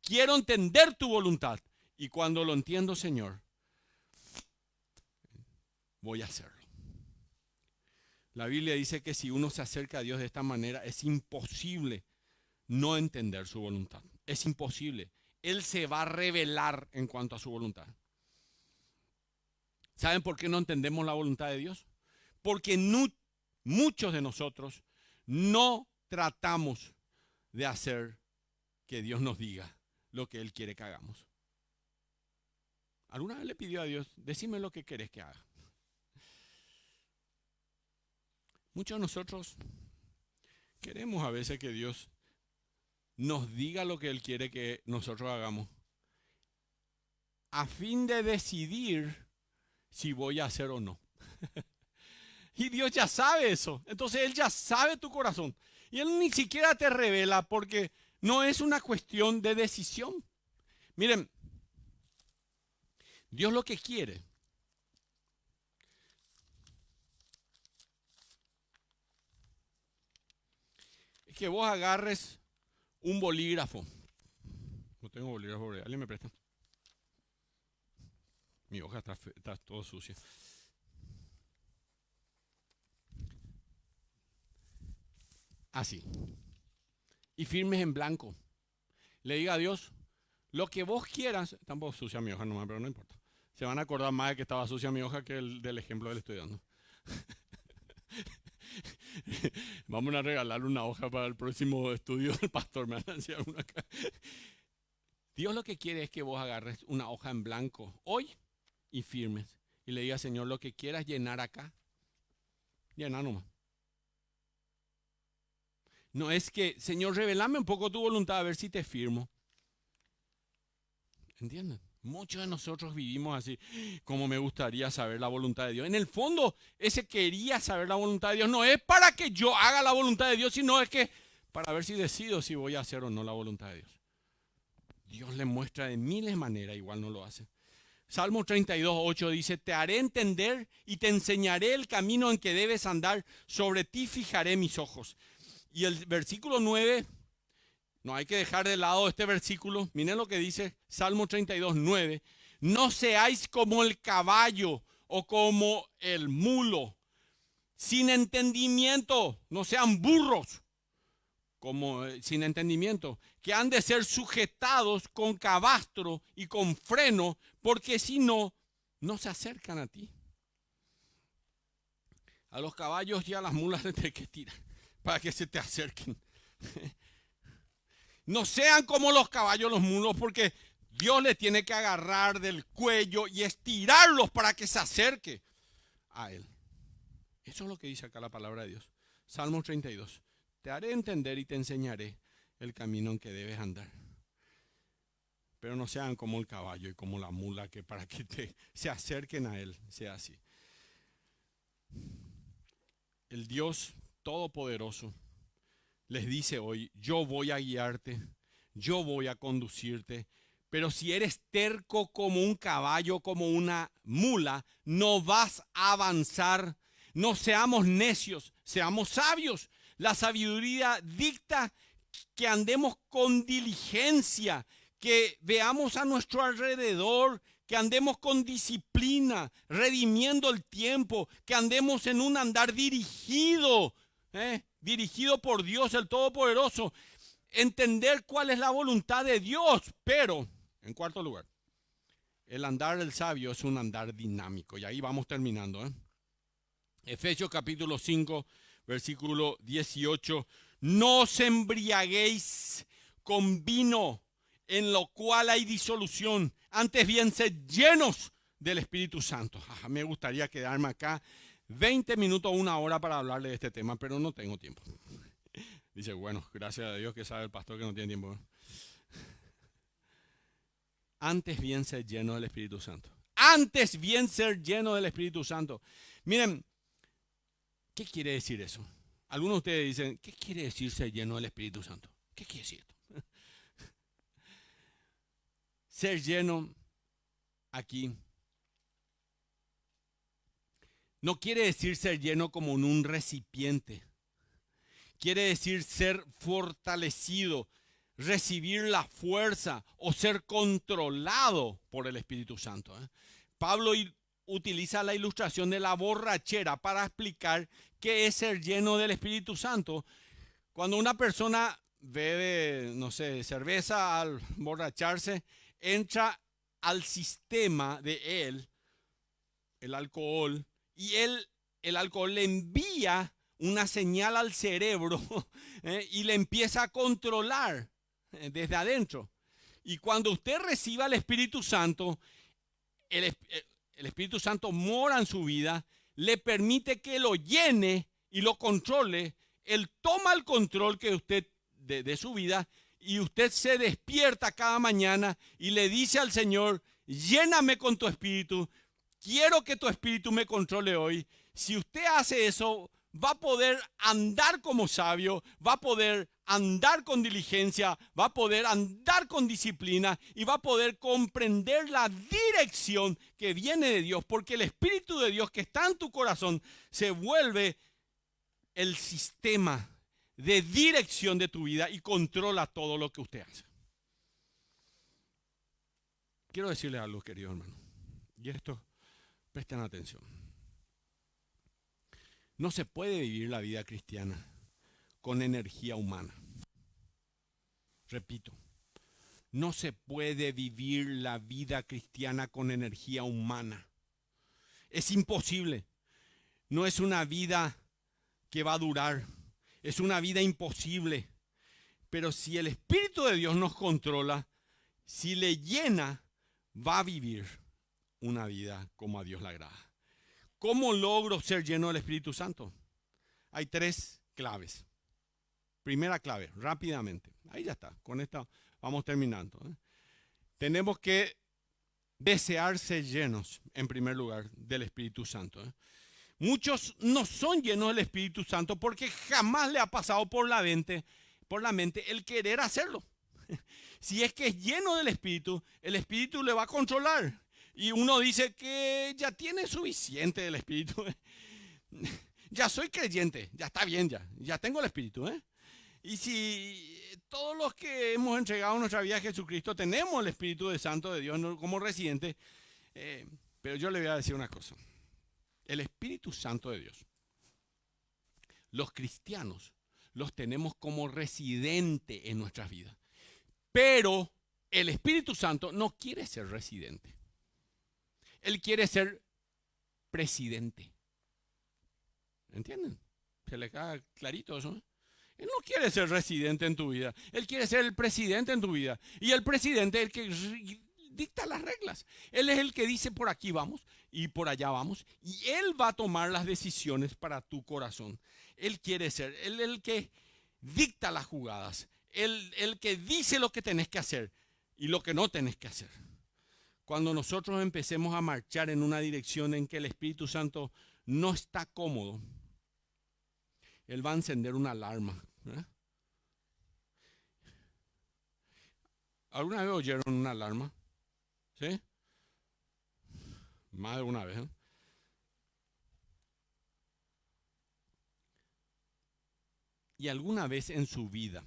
[SPEAKER 1] Quiero entender tu voluntad. Y cuando lo entiendo, Señor, voy a hacerlo. La Biblia dice que si uno se acerca a Dios de esta manera, es imposible no entender su voluntad. Es imposible. Él se va a revelar en cuanto a su voluntad. ¿Saben por qué no entendemos la voluntad de Dios? Porque muchos de nosotros no tratamos de hacer que Dios nos diga lo que Él quiere que hagamos. ¿Alguna vez le pidió a Dios, decime lo que querés que haga? Muchos de nosotros queremos a veces que Dios nos diga lo que Él quiere que nosotros hagamos, a fin de decidir si voy a hacer o no. Y Dios ya sabe eso. Entonces Él ya sabe tu corazón. Y Él ni siquiera te revela porque no es una cuestión de decisión. Miren, Dios lo que quiere es que vos agarres un bolígrafo. No tengo bolígrafo, ¿alguien me presta? Mi hoja está todo sucia. Así. Y firmes en blanco. Le diga a Dios, lo que vos quieras. Tampoco sucia mi hoja nomás, pero no importa. Se van a acordar más de que estaba sucia mi hoja que del ejemplo que le estoy dando. Vamos a regalar una hoja para el próximo estudio del pastor. Me van a enseñar una acá. Dios lo que quiere es que vos agarres una hoja en blanco hoy y firmes. Y le digas, Señor, lo que quieras llenar acá, llena nomás. No es que, Señor, revelame un poco tu voluntad a ver si te firmo. ¿Entienden? Muchos de nosotros vivimos así, como me gustaría saber la voluntad de Dios. En el fondo, ese quería saber la voluntad de Dios no es para que yo haga la voluntad de Dios, sino es que para ver si decido si voy a hacer o no la voluntad de Dios. Dios le muestra de miles de maneras, igual no lo hace. Salmo 32:8 dice, te haré entender y te enseñaré el camino en que debes andar, sobre ti fijaré mis ojos. Y el versículo 9, no hay que dejar de lado este versículo. Miren lo que dice Salmo 32:9. No seáis como el caballo o como el mulo, sin entendimiento, no sean burros, como sin entendimiento, que han de ser sujetados con cabastro y con freno, porque si no, no se acercan a ti. A los caballos y a las mulas les hay que tirar para que se te acerquen. No sean como los caballos, los mulos, porque Dios les tiene que agarrar del cuello y estirarlos para que se acerque a Él. Eso es lo que dice acá la palabra de Dios. Salmo 32. Te haré entender y te enseñaré el camino en que debes andar. Pero no sean como el caballo y como la mula, que para que se acerquen a Él sea así. El Dios Todopoderoso les dice hoy, yo voy a guiarte, yo voy a conducirte, pero si eres terco como un caballo, como una mula, no vas a avanzar. No seamos necios, seamos sabios. La sabiduría dicta que andemos con diligencia, que veamos a nuestro alrededor, que andemos con disciplina, redimiendo el tiempo, que andemos en un andar dirigido, dirigido por Dios el Todopoderoso. Entender cuál es la voluntad de Dios, pero, en cuarto lugar, el andar del sabio es un andar dinámico. Y ahí vamos terminando. Efesios capítulo 5, versículo 18. No os embriaguéis con vino, en lo cual hay disolución. Antes bien, sed llenos del Espíritu Santo. Me gustaría quedarme acá 20 minutos o una hora para hablarle de este tema, pero no tengo tiempo. Dice, bueno, gracias a Dios que sabe el pastor que no tiene tiempo. Antes bien ser lleno del Espíritu Santo. Antes bien ser lleno del Espíritu Santo. Miren, ¿qué quiere decir eso? Algunos de ustedes dicen, ¿qué quiere decir ser lleno del Espíritu Santo? ¿Qué quiere decir esto? Ser lleno aquí no quiere decir ser lleno como en un recipiente. Quiere decir ser fortalecido, recibir la fuerza o ser controlado por el Espíritu Santo. Pablo utiliza la ilustración de la borrachera para explicar qué es ser lleno del Espíritu Santo. Cuando una persona bebe, no sé, cerveza al borracharse, entra al sistema de él el alcohol, y el alcohol le envía una señal al cerebro y le empieza a controlar desde adentro. Y cuando usted reciba el Espíritu Santo, el Espíritu Santo mora en su vida, le permite que lo llene y lo controle. Él toma el control que usted de su vida y usted se despierta cada mañana y le dice al Señor, lléname con tu espíritu, quiero que tu espíritu me controle hoy. Si usted hace eso, va a poder andar como sabio, va a poder andar con diligencia, va a poder andar con disciplina y va a poder comprender la dirección que viene de Dios, porque el Espíritu de Dios que está en tu corazón se vuelve el sistema de dirección de tu vida y controla todo lo que usted hace. Quiero decirle algo, querido hermano, y esto, presten atención. No se puede vivir la vida cristiana con energía humana. Repito, no se puede vivir la vida cristiana con energía humana. Es imposible. No es una vida que va a durar. Es una vida imposible. Pero si el Espíritu de Dios nos controla, si le llena, va a vivir una vida como a Dios le agrada. ¿Cómo logro ser lleno del Espíritu Santo? Hay 3 claves. Primera clave, rápidamente. Ahí ya está. Con esta vamos terminando. Tenemos que desear ser llenos, en primer lugar, del Espíritu Santo. Muchos no son llenos del Espíritu Santo porque jamás le ha pasado por la mente el querer hacerlo. Si es que es lleno del Espíritu, el Espíritu le va a controlar. Y uno dice que ya tiene suficiente del Espíritu. Ya soy creyente, ya está bien, ya tengo el Espíritu. Y si todos los que hemos entregado nuestra vida a Jesucristo tenemos el Espíritu de Santo de Dios como residente, pero yo le voy a decir una cosa. El Espíritu Santo de Dios, los cristianos los tenemos como residente en nuestras vidas. Pero el Espíritu Santo no quiere ser residente. Él quiere ser presidente. ¿Entienden? ¿Se le queda clarito eso? Él no quiere ser residente en tu vida. Él quiere ser el presidente en tu vida. Y el presidente es el que dicta las reglas. Él es el que dice por aquí vamos y por allá vamos. Y Él va a tomar las decisiones para tu corazón. Él quiere ser. Él es el que dicta las jugadas. El que dice lo que tenés que hacer y lo que no tenés que hacer. Cuando nosotros empecemos a marchar en una dirección en que el Espíritu Santo no está cómodo, Él va a encender una alarma. ¿Alguna vez oyeron una alarma? ¿Sí? Más de una vez. Y alguna vez en su vida,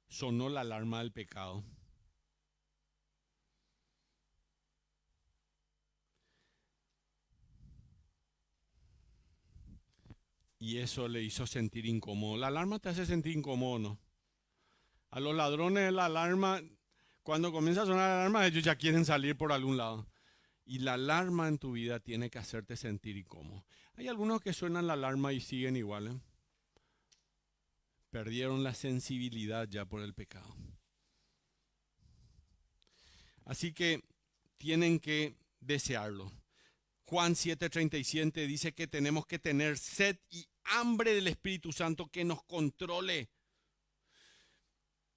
[SPEAKER 1] sonó la alarma del pecado. Y eso le hizo sentir incómodo. La alarma te hace sentir incómodo, ¿no? A los ladrones la alarma, cuando comienza a sonar la alarma, ellos ya quieren salir por algún lado. Y la alarma en tu vida tiene que hacerte sentir incómodo. Hay algunos que suenan la alarma y siguen igual. Perdieron la sensibilidad ya por el pecado. Así que tienen que desearlo. Juan 7:37 dice que tenemos que tener sed y hambre del Espíritu Santo que nos controle.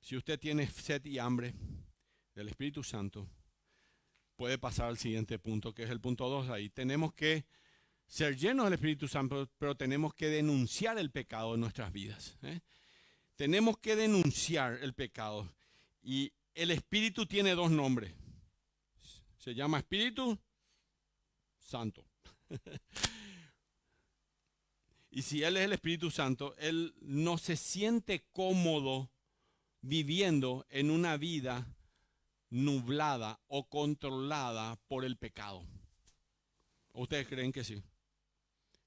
[SPEAKER 1] Si usted tiene sed y hambre del Espíritu Santo, puede pasar al siguiente punto, que es el punto 2. Ahí tenemos que ser llenos del Espíritu Santo, pero tenemos que denunciar el pecado en nuestras vidas. Tenemos que denunciar el pecado. Y el Espíritu tiene 2 nombres. Se llama Espíritu Santo. Y si Él es el Espíritu Santo, Él no se siente cómodo viviendo en una vida nublada o controlada por el pecado. ¿Ustedes creen que sí?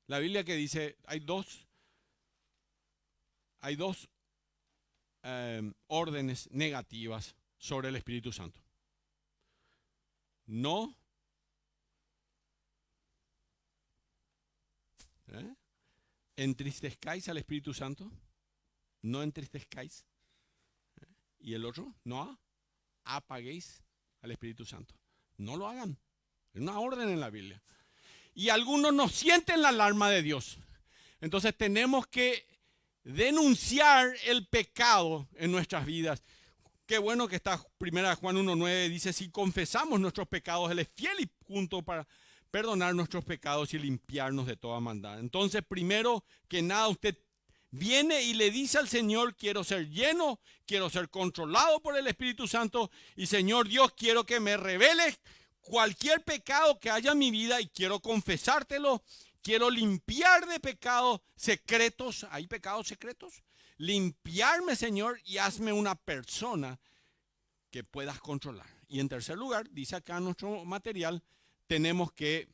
[SPEAKER 1] La Biblia que dice, hay dos órdenes negativas sobre el Espíritu Santo. No entristezcáis al Espíritu Santo. No entristezcáis. Y el otro, no apaguéis al Espíritu Santo. No lo hagan. Es una orden en la Biblia. Y algunos no sienten la alarma de Dios. Entonces tenemos que denunciar el pecado en nuestras vidas. Qué bueno que está 1 Juan 1:9, dice, si confesamos nuestros pecados, Él es fiel y justo para perdonar nuestros pecados y limpiarnos de toda maldad. Entonces, primero que nada, usted viene y le dice al Señor, quiero ser lleno, quiero ser controlado por el Espíritu Santo. Y Señor Dios, quiero que me reveles cualquier pecado que haya en mi vida y quiero confesártelo. Quiero limpiar de pecados secretos. ¿Hay pecados secretos? Limpiarme, Señor, y hazme una persona que puedas controlar. Y en tercer lugar, dice acá en nuestro material, tenemos que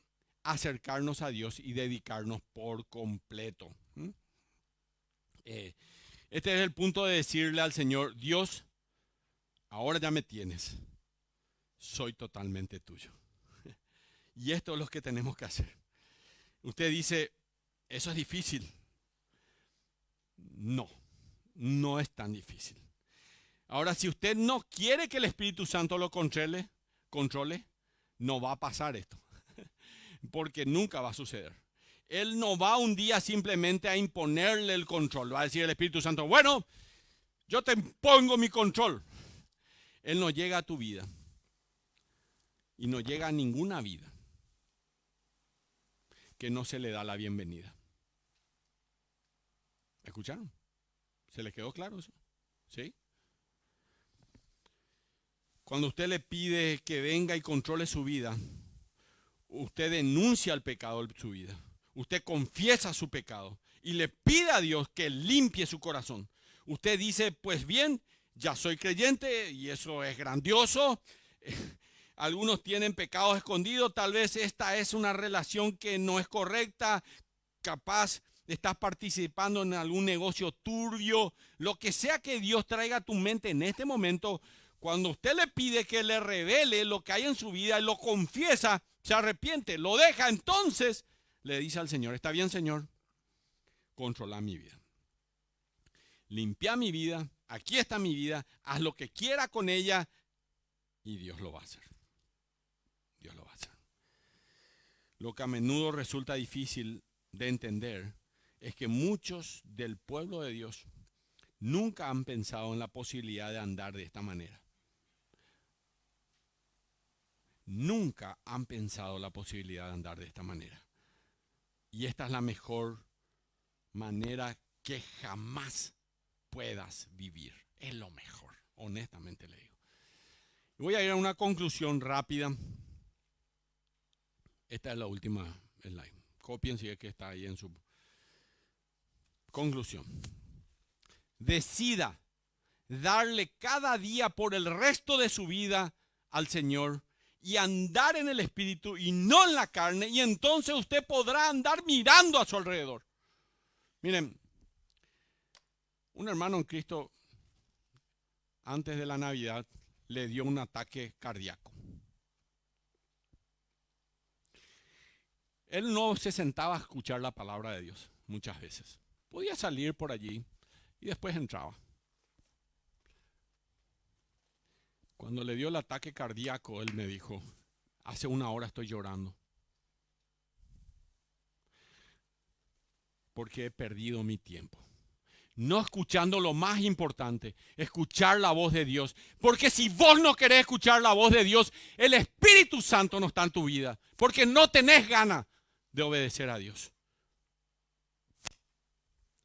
[SPEAKER 1] acercarnos a Dios y dedicarnos por completo. Este es el punto de decirle al Señor, Dios, ahora ya me tienes, soy totalmente tuyo. Y esto es lo que tenemos que hacer. Usted dice, eso es difícil. No, no es tan difícil. Ahora, si usted no quiere que el Espíritu Santo lo controle, no va a pasar esto. Porque nunca va a suceder. Él no va un día simplemente a imponerle el control. Va a decir el Espíritu Santo, bueno, yo te impongo mi control. Él no llega a tu vida. Y no llega a ninguna vida que no se le da la bienvenida. ¿Escucharon? ¿Se les quedó claro eso? ¿Sí? Cuando usted le pide que venga y controle su vida, usted denuncia el pecado de su vida. Usted confiesa su pecado y le pide a Dios que limpie su corazón. Usted dice, pues bien, ya soy creyente y eso es grandioso. Algunos tienen pecados escondidos. Tal vez esta es una relación que no es correcta. Capaz estás participando en algún negocio turbio. Lo que sea que Dios traiga a tu mente en este momento, cuando usted le pide que le revele lo que hay en su vida y lo confiesa, se arrepiente, lo deja, entonces le dice al Señor, está bien, Señor, controla mi vida. Limpia mi vida, aquí está mi vida, haz lo que quiera con ella y Dios lo va a hacer. Dios lo va a hacer. Lo que a menudo resulta difícil de entender es que muchos del pueblo de Dios nunca han pensado en la posibilidad de andar de esta manera. Nunca han pensado la posibilidad de andar de esta manera. Y esta es la mejor manera que jamás puedas vivir. Es lo mejor, honestamente le digo. Voy a ir a una conclusión rápida. Esta es la última slide. Copien si es que está ahí en su conclusión. Decida darle cada día por el resto de su vida al Señor y andar en el Espíritu y no en la carne, y entonces usted podrá andar mirando a su alrededor. Miren, un hermano en Cristo antes de la Navidad le dio un ataque cardíaco. Él no se sentaba a escuchar la palabra de Dios muchas veces. Podía salir por allí y después entraba. Cuando le dio el ataque cardíaco, él me dijo, hace una hora estoy llorando porque he perdido mi tiempo. No escuchando lo más importante, escuchar la voz de Dios. Porque si vos no querés escuchar la voz de Dios, el Espíritu Santo no está en tu vida. Porque no tenés ganas de obedecer a Dios.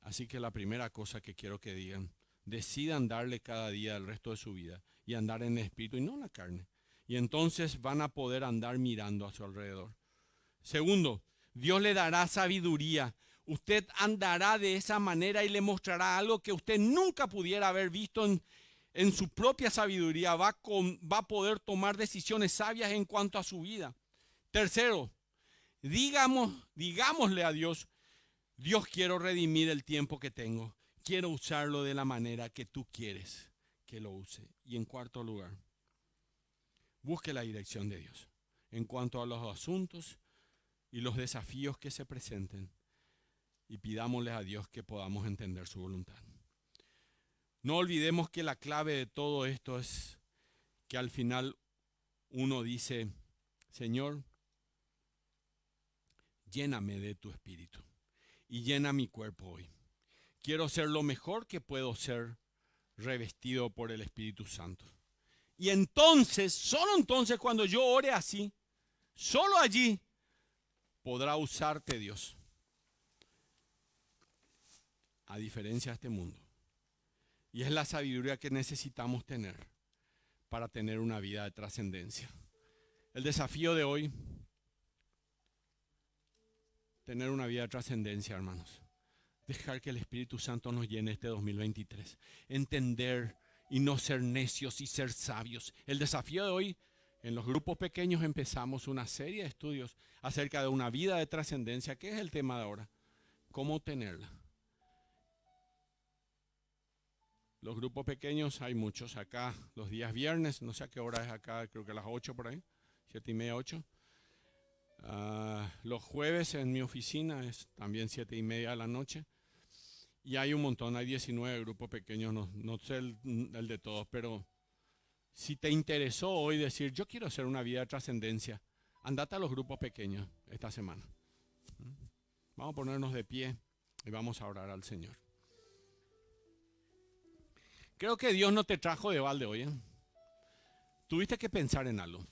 [SPEAKER 1] Así que la primera cosa que quiero que digan, decidan darle cada día el resto de su vida y andar en el Espíritu y no en la carne. Y entonces van a poder andar mirando a su alrededor. Segundo, Dios le dará sabiduría. Usted andará de esa manera y le mostrará algo que usted nunca pudiera haber visto en su propia sabiduría. Va a poder tomar decisiones sabias en cuanto a su vida. Tercero, digámosle a Dios, Dios, quiero redimir el tiempo que tengo. Quiero usarlo de la manera que tú quieres que lo use. Y en cuarto lugar, busque la dirección de Dios en cuanto a los asuntos y los desafíos que se presenten, y pidámosle a Dios que podamos entender su voluntad. No olvidemos que la clave de todo esto es que al final uno dice: Señor, lléname de tu espíritu y llena mi cuerpo hoy. Quiero ser lo mejor que puedo ser, revestido por el Espíritu Santo. Y entonces, solo entonces, cuando yo ore así, solo allí podrá usarte Dios. A diferencia de este mundo. Y es la sabiduría que necesitamos tener para tener una vida de trascendencia. El desafío de hoy, tener una vida de trascendencia, hermanos. Dejar que el Espíritu Santo nos llene este 2023. Entender y no ser necios y ser sabios. El desafío de hoy, en los grupos pequeños empezamos una serie de estudios acerca de una vida de trascendencia, que es el tema de ahora. ¿Cómo tenerla? Los grupos pequeños hay muchos acá los días viernes, no sé a qué hora es acá, creo que a las 8 por ahí, 7:30, 8. Los jueves en mi oficina es también 7:30 de la noche. Y hay un montón, hay 19 grupos pequeños, no sé el de todos, pero si te interesó hoy decir, yo quiero hacer una vida de trascendencia, andate a los grupos pequeños esta semana. Vamos a ponernos de pie y vamos a orar al Señor. Creo que Dios no te trajo de balde hoy. Tuviste que pensar en algo.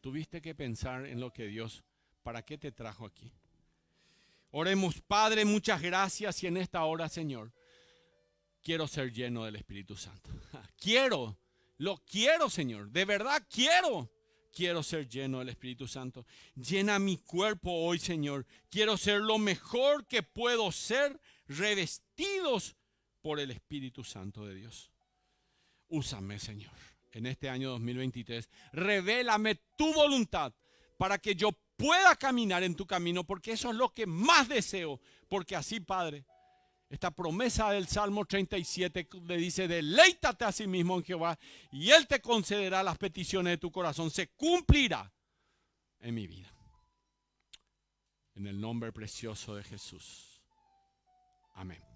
[SPEAKER 1] Tuviste que pensar en lo que Dios, ¿para qué te trajo aquí? Oremos. Padre, muchas gracias, y en esta hora, Señor, quiero ser lleno del Espíritu Santo. Lo quiero, Señor, de verdad quiero ser lleno del Espíritu Santo. Llena mi cuerpo hoy, Señor. Quiero ser lo mejor que puedo ser, revestidos por el Espíritu Santo de Dios. Úsame, Señor, en este año 2023. Revélame tu voluntad para que yo pueda caminar en tu camino, porque eso es lo que más deseo. Porque así, Padre, esta promesa del Salmo 37 le dice: deleítate a sí mismo en Jehová y Él te concederá las peticiones de tu corazón. Se cumplirá en mi vida. En el nombre precioso de Jesús. Amén.